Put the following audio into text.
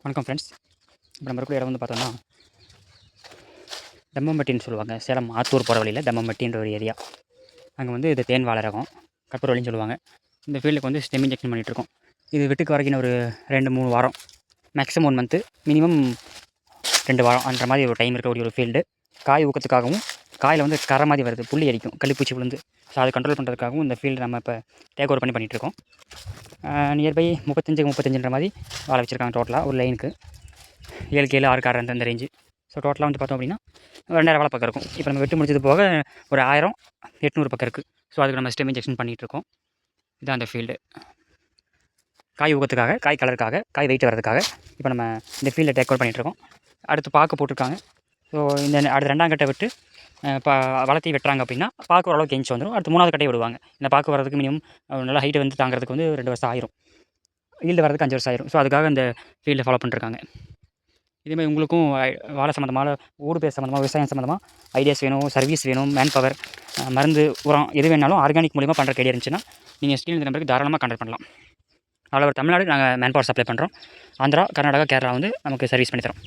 வணக்கம் ஃப்ரெண்ட்ஸ். இப்போ நம்ம இருக்கிற இடம் வந்து பார்த்தோன்னா தம்மம்பட்டின்னு சொல்லுவாங்க. சேலம் ஆத்தூர் போகிற வழியில் தம்மம்பட்டின்ற ஒரு ஏரியா. அங்கே வந்து இது தேன் வாழை ரகம் கற்பூரவள்ளின்னு சொல்லுவாங்க. இந்த ஃபீல்டுக்கு வந்து ஸ்டெம் இன்ஜெக்ஷன் பண்ணிகிட்ருக்கோம். இது விட்டுக்கு வரைக்கும் ஒரு 2-3 வாரம், மேக்ஸிமம் 1 மந்த்து, மினிமம் 2 வாரம் அந்த மாதிரி ஒரு டைம் இருக்கக்கூடிய ஒரு ஃபீல்டு. காய் ஊக்கத்துக்காகவும் காயில் வந்து கரை மாதிரி வருது, புள்ளி அடிக்கும், கள்ளிப்பூச்சி விழுந்து. ஸோ அதை கண்ட்ரோல் பண்ணுறதுக்காகவும் இந்த ஃபீல்டு நம்ம இப்போ டேக் ஓவர் பண்ணிகிட்ருக்கோம். நியர்பை 35 மாதிரி வாழை வச்சுருக்காங்க டோட்டலாக ஒரு லைனுக்கு. 7 7 6 6 அந்த ரேஞ்சு. ஸோ டோட்டலாக வந்து பார்த்தோம் அப்படின்னா 2000 வாழை பக்கம் இருக்கும். இப்போ நம்ம வெட்டு முடிச்சது போக ஒரு 1800 பக்கம் இருக்குது. ஸோ அதுக்கு நம்ம ஸ்டெம் இன்ஜெக்ஷன் பண்ணிகிட்ருக்கோம். இதுதான் அந்த ஃபீல்டு. காய் ஊக்கத்துக்காக, காய் கலருக்காக, காய் வெயிட் வரதுக்காக இப்போ நம்ம இந்த ஃபீல்டை டேக் ஓவர் பண்ணிகிட்ருக்கோம். அடுத்து பாக்கு போட்டிருக்காங்க. ஸோ இந்த அடுத்த 2ஆம் கட்டை விட்டு வளர்த்தி வெட்டுறாங்க அப்படின்னா பாக்கு ஓரளவுக்கு எஞ்சி வந்துடும். அடுத்து 3வது கட்டையை விடுவாங்க. இந்த பாக்கு வரதுக்கு மினிமம் நல்லா ஹைட்டு வந்து தாங்கிறதுக்கு வந்து 2 வருஷம் ஆயிரும். ஈல்டு வரதுக்கு 5 வருஷம் ஆயிரும். ஸோ அதுக்காக இந்த ஃபீல்டை ஃபாலோ பண்ணிருக்காங்க. இதேமாதிரி உங்களுக்கும் வாழை சம்மந்தமான, ஊடு பேர் சம்மந்தமாக, விவசாயம் சம்மந்தமாக ஐடியாஸ் வேணும், சர்வீஸ் வேணும், மேன் பவர், மருந்து, உரம் எது வேணாலும் ஆர்கானிக் மூலிமா பண்ணுற ஐடியா இருந்துச்சுன்னா நீங்கள் ஸ்டீல் இந்த நம்பருக்கு தாராளமாக கான்டாக்ட் பண்ணலாம். ஆல் ஓவர் தமிழ்நாடு நாங்கள் மேன் பவர் சப்ளை பண்ணுறோம். ஆந்திரா, கர்நாடகா, கேரளா வந்து நமக்கு சர்வீஸ் பண்ணித்தரோம்.